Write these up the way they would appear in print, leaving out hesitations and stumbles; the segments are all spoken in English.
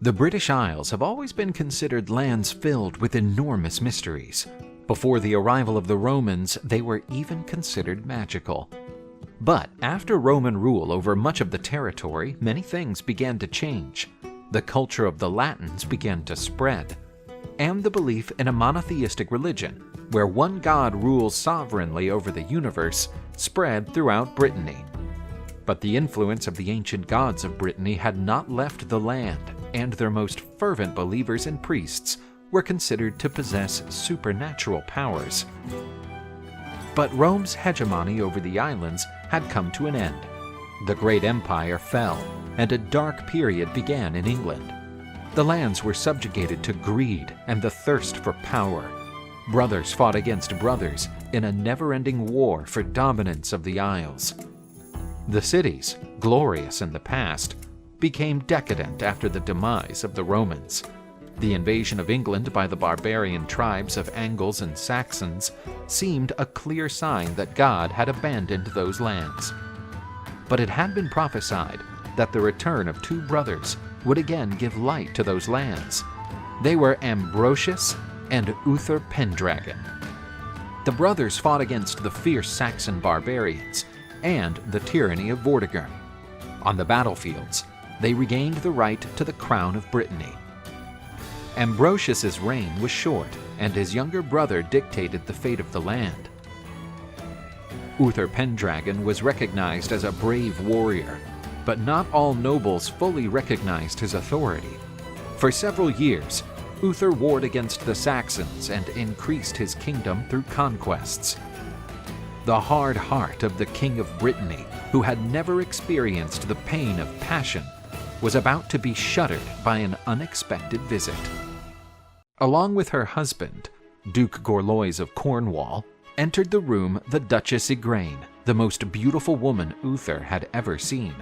The British Isles have always been considered lands filled with enormous mysteries. Before the arrival of the Romans, they were even considered magical. But after Roman rule over much of the territory, many things began to change. The culture of the Latins began to spread, and the belief in a monotheistic religion, where one god rules sovereignly over the universe, spread throughout Brittany. But the influence of the ancient gods of Brittany had not left the land, and their most fervent believers and priests were considered to possess supernatural powers. But Rome's hegemony over the islands had come to an end. The great empire fell, and a dark period began in England. The lands were subjugated to greed and the thirst for power. Brothers fought against brothers in a never-ending war for dominance of the Isles. The cities, glorious in the past, became decadent after the demise of the Romans. The invasion of England by the barbarian tribes of Angles and Saxons seemed a clear sign that God had abandoned those lands. But it had been prophesied that the return of two brothers would again give light to those lands. They were Ambrosius and Uther Pendragon. The brothers fought against the fierce Saxon barbarians and the tyranny of Vortigern. On the battlefields, they regained the right to the crown of Brittany. Ambrosius's reign was short, and his younger brother dictated the fate of the land. Uther Pendragon was recognized as a brave warrior, but not all nobles fully recognized his authority. For several years, Uther warred against the Saxons and increased his kingdom through conquests. The hard heart of the King of Brittany, who had never experienced the pain of passion, was about to be shuttered by an unexpected visit. Along with her husband, Duke Gorlois of Cornwall, entered the room the Duchess Igraine, the most beautiful woman Uther had ever seen.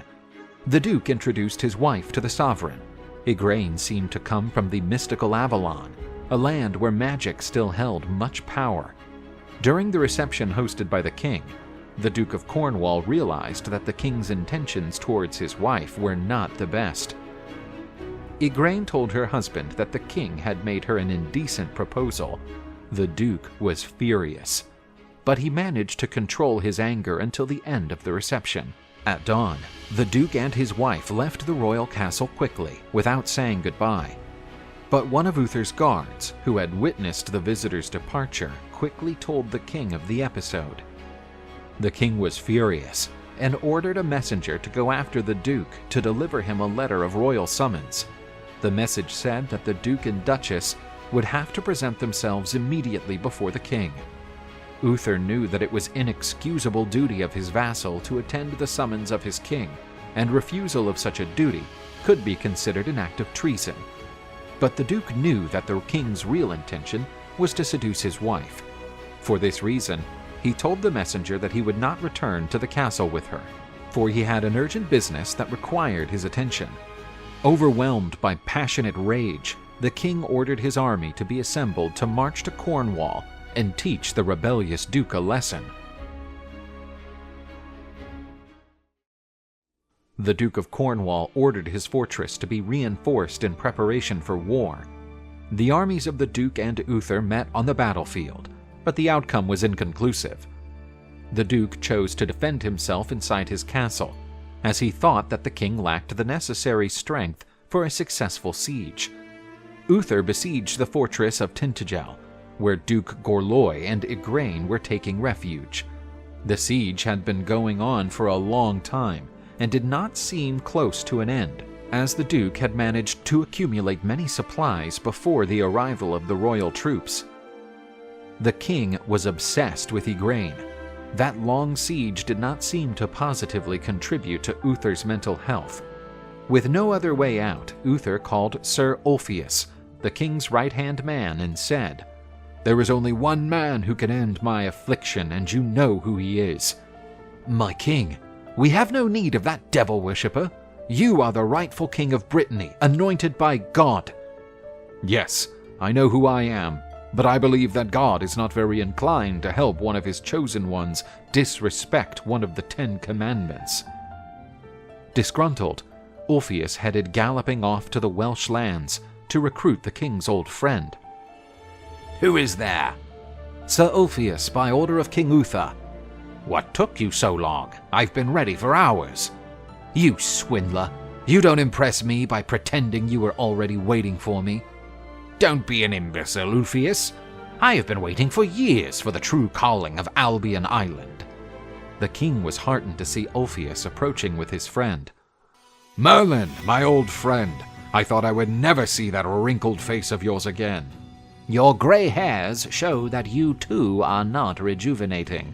The Duke introduced his wife to the sovereign. Igraine seemed to come from the mystical Avalon, a land where magic still held much power. During the reception hosted by the king, the Duke of Cornwall realized that the king's intentions towards his wife were not the best. Igraine told her husband that the king had made her an indecent proposal. The Duke was furious, but he managed to control his anger until the end of the reception. At dawn, the Duke and his wife left the royal castle quickly, without saying goodbye. But one of Uther's guards, who had witnessed the visitor's departure, quickly told the king of the episode. The king was furious and ordered a messenger to go after the Duke to deliver him a letter of royal summons. The message said that the Duke and Duchess would have to present themselves immediately before the king. Uther knew that it was inexcusable duty of his vassal to attend the summons of his king, and refusal of such a duty could be considered an act of treason. But the Duke knew that the king's real intention was to seduce his wife. For this reason, he told the messenger that he would not return to the castle with her, for he had an urgent business that required his attention. Overwhelmed by passionate rage, the king ordered his army to be assembled to march to Cornwall and teach the rebellious Duke a lesson. The Duke of Cornwall ordered his fortress to be reinforced in preparation for war. The armies of the Duke and Uther met on the battlefield, but the outcome was inconclusive. The Duke chose to defend himself inside his castle, as he thought that the king lacked the necessary strength for a successful siege. Uther besieged the fortress of Tintagel, where Duke Gorlois and Igraine were taking refuge. The siege had been going on for a long time and did not seem close to an end, as the Duke had managed to accumulate many supplies before the arrival of the royal troops. The king was obsessed with Igraine. That long siege did not seem to positively contribute to Uther's mental health. With no other way out, Uther called Sir Ulfius, the king's right-hand man, and said, "There is only one man who can end my affliction, and you know who he is." "My king, we have no need of that devil worshipper. You are the rightful king of Brittany, anointed by God." "Yes, I know who I am, but I believe that God is not very inclined to help one of his chosen ones disrespect one of the 10 Commandments." Disgruntled, Ulfius headed galloping off to the Welsh lands to recruit the king's old friend. "Who is there?" "Sir Ulfius, by order of King Uther." "What took you so long? I've been ready for hours." "You swindler! You don't impress me by pretending you were already waiting for me." "Don't be an imbecile, Ulfius. I have been waiting for years for the true calling of Albion Island." The king was heartened to see Ulfius approaching with his friend. "Merlin, my old friend, I thought I would never see that wrinkled face of yours again." "Your gray hairs show that you too are not rejuvenating."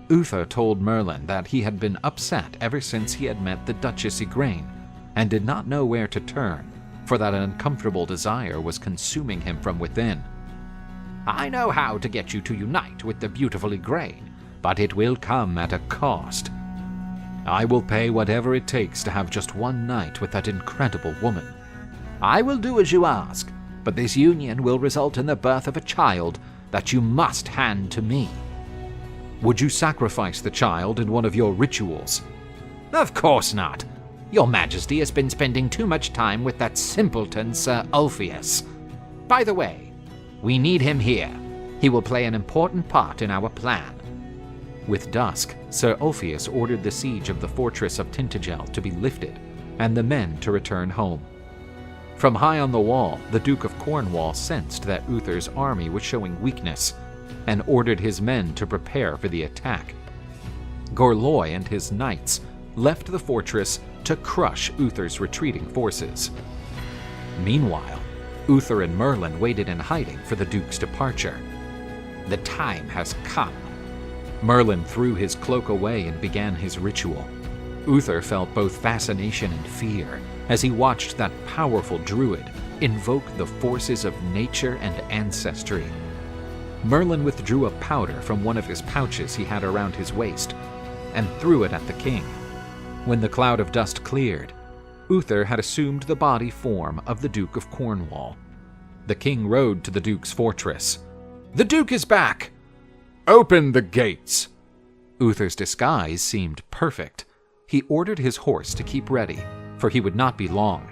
Uther told Merlin that he had been upset ever since he had met the Duchess Igraine, and did not know where to turn, for that uncomfortable desire was consuming him from within. "I know how to get you to unite with the beautiful Igraine, but it will come at a cost." "I will pay whatever it takes to have just one night with that incredible woman." "I will do as you ask, but this union will result in the birth of a child that you must hand to me." "Would you sacrifice the child in one of your rituals?" "Of course not. Your Majesty has been spending too much time with that simpleton Sir Ulfius. By the way, we need him here. He will play an important part in our plan." With dusk, Sir Ulfius ordered the siege of the fortress of Tintagel to be lifted, and the men to return home. From high on the wall, the Duke of Cornwall sensed that Uther's army was showing weakness, and ordered his men to prepare for the attack. Gorloy and his knights left the fortress to crush Uther's retreating forces. Meanwhile, Uther and Merlin waited in hiding for the Duke's departure. "The time has come." Merlin threw his cloak away and began his ritual. Uther felt both fascination and fear as he watched that powerful druid invoke the forces of nature and ancestry. Merlin withdrew a powder from one of his pouches he had around his waist and threw it at the king. When the cloud of dust cleared, Uther had assumed the body form of the Duke of Cornwall. The king rode to the Duke's fortress. "The Duke is back! Open the gates!" Uther's disguise seemed perfect. He ordered his horse to keep ready, for he would not be long.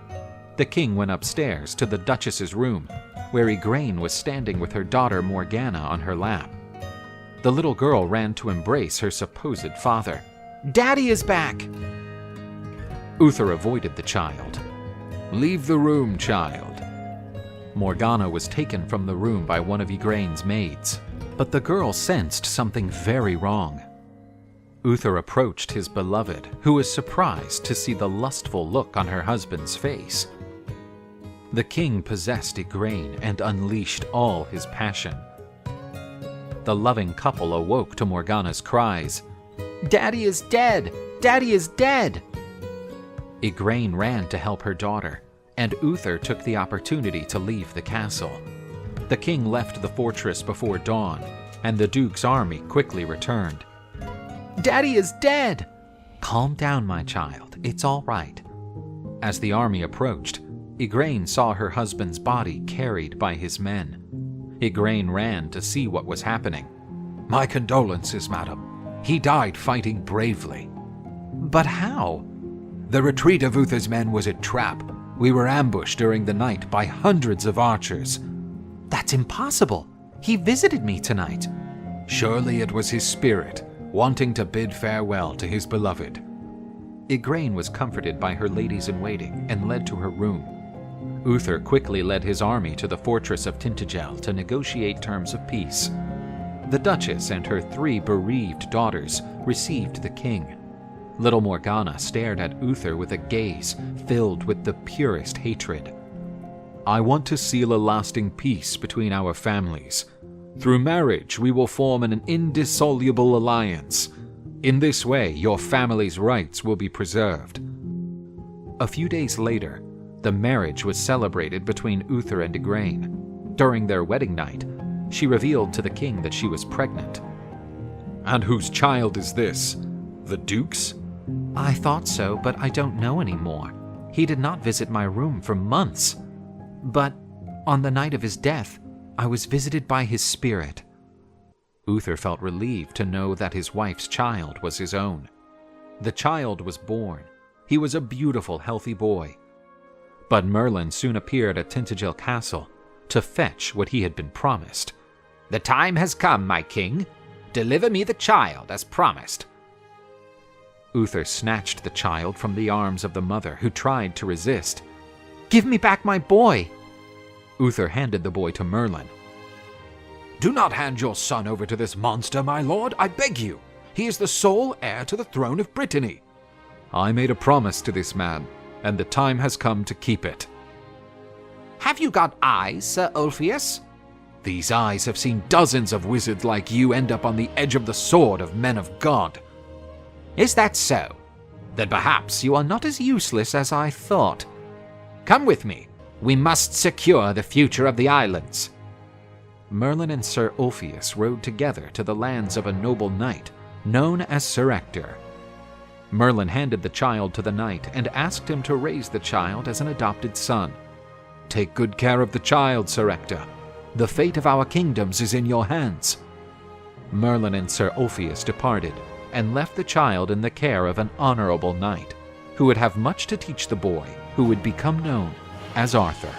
The king went upstairs to the Duchess's room, where Igraine was standing with her daughter Morgana on her lap. The little girl ran to embrace her supposed father. "Daddy is back!" Uther avoided the child. "Leave the room, child." Morgana was taken from the room by one of Igraine's maids, but the girl sensed something very wrong. Uther approached his beloved, who was surprised to see the lustful look on her husband's face. The king possessed Igraine and unleashed all his passion. The loving couple awoke to Morgana's cries. "Daddy is dead! Daddy is dead!" Igraine ran to help her daughter, and Uther took the opportunity to leave the castle. The king left the fortress before dawn, and the Duke's army quickly returned. "Daddy is dead!" "Calm down, my child. It's all right." As the army approached, Igraine saw her husband's body carried by his men. Igraine ran to see what was happening. "My condolences, madam. He died fighting bravely." "But how?" "The retreat of Uther's men was a trap. We were ambushed during the night by hundreds of archers." "That's impossible. He visited me tonight." "Surely it was his spirit, wanting to bid farewell to his beloved." Igraine was comforted by her ladies-in-waiting and led to her room. Uther quickly led his army to the fortress of Tintagel to negotiate terms of peace. The Duchess and her 3 bereaved daughters received the king. Little Morgana stared at Uther with a gaze filled with the purest hatred. "I want to seal a lasting peace between our families. Through marriage, we will form an indissoluble alliance. In this way, your family's rights will be preserved." A few days later, the marriage was celebrated between Uther and Igraine. During their wedding night, she revealed to the king that she was pregnant. "And whose child is this? The Duke's?" "I thought so, but I don't know anymore. He did not visit my room for months. But on the night of his death, I was visited by his spirit." Uther felt relieved to know that his wife's child was his own. The child was born, He was a beautiful, healthy boy. But Merlin soon appeared at Tintagel Castle to fetch what he had been promised. "The time has come, my king. Deliver me the child as promised." Uther snatched the child from the arms of the mother, who tried to resist. "Give me back my boy!" Uther handed the boy to Merlin. "Do not hand your son over to this monster, my lord, I beg you. He is the sole heir to the throne of Brittany." "I made a promise to this man, and the time has come to keep it." "Have you got eyes, Sir Ulfius?" "These eyes have seen dozens of wizards like you end up on the edge of the sword of men of God." "Is that so? Then perhaps you are not as useless as I thought. Come with me. We must secure the future of the islands." Merlin and Sir Ulfius rode together to the lands of a noble knight known as Sir Ector. Merlin handed the child to the knight and asked him to raise the child as an adopted son. "Take good care of the child, Sir Ector. The fate of our kingdoms is in your hands." Merlin and Sir Ulfius departed and left the child in the care of an honorable knight, who would have much to teach the boy, who would become known as Arthur.